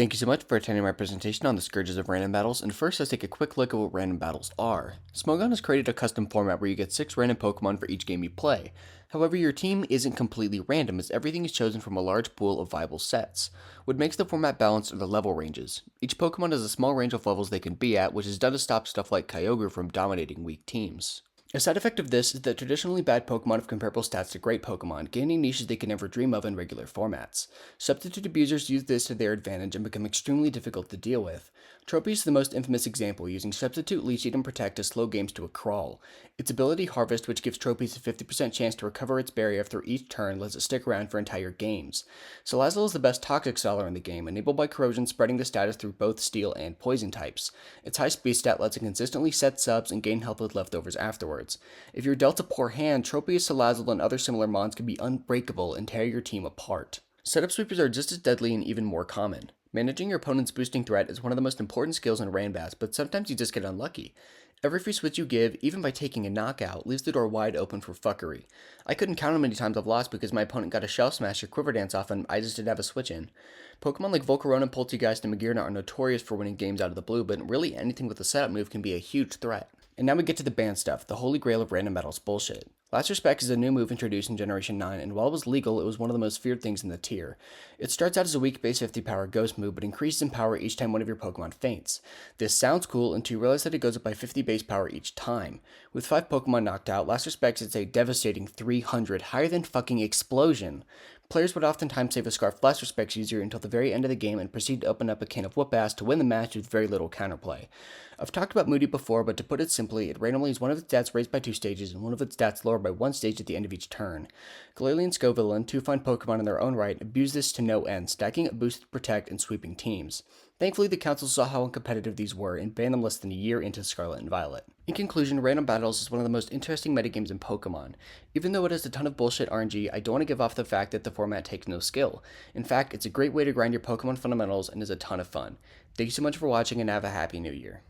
Thank you so much for attending my presentation on the Scourges of Random Battles, and first let's take a quick look at what random battles are. Smogon has created a custom format where you get 6 random Pokemon for each game you play. However, your team isn't completely random as everything is chosen from a large pool of viable sets. What makes the format balanced are the level ranges. Each Pokemon has a small range of levels they can be at, which is done to stop stuff like Kyogre from dominating weak teams. A side effect of this is that traditionally bad Pokemon have comparable stats to great Pokemon, gaining niches they can never dream of in regular formats. Substitute abusers use this to their advantage and become extremely difficult to deal with. Tropy is the most infamous example, using Substitute, Leech Seed, and Protect to slow games to a crawl. Its ability Harvest, which gives Tropies a 50% chance to recover its barrier after each turn, lets it stick around for entire games. Salazzle is the best Toxic Seller in the game, enabled by Corrosion spreading the status through both Steel and Poison types. Its high speed stat lets it consistently set subs and gain health with leftovers afterwards. If you're dealt a poor hand, Tropius, Salazzle, and other similar mons can be unbreakable and tear your team apart. Setup sweepers are just as deadly and even more common. Managing your opponent's boosting threat is one of the most important skills in Ranbats, but sometimes you just get unlucky. Every free switch you give, even by taking a knockout, leaves the door wide open for fuckery. I couldn't count how many times I've lost because my opponent got a Shell Smash or Quiver Dance off and I just didn't have a switch in. Pokemon like Volcarona, Polteageist, and Magearna are notorious for winning games out of the blue, but really anything with a setup move can be a huge threat. And now we get to the banned stuff, the holy grail of random battles bullshit. Last Respect is a new move introduced in Generation 9, and while it was legal, it was one of the most feared things in the tier. It starts out as a weak base 50 power ghost move, but increases in power each time one of your Pokemon faints. This sounds cool until you realize that it goes up by 50 base power each time. With 5 Pokemon knocked out, Last Respect is a devastating 300, higher than fucking Explosion. Players would oftentimes save a Scarf Last Respects user until the very end of the game and proceed to open up a can of whoop-ass to win the match with very little counterplay. I've talked about Moody before, but to put it simply, it randomly is one of its stats raised by 2 stages and one of its stats lowered by 1 stage at the end of each turn. Glalie and Scovillain, 2 fine Pokemon in their own right, abuse this to no end, stacking up boosted Protect and sweeping teams. Thankfully, the council saw how uncompetitive these were and banned them less than a year into Scarlet and Violet. In conclusion, Random Battles is one of the most interesting metagames in Pokemon. Even though it has a ton of bullshit RNG, I don't want to give off the fact that the format takes no skill. In fact, it's a great way to grind your Pokemon fundamentals and is a ton of fun. Thank you so much for watching and have a happy new year.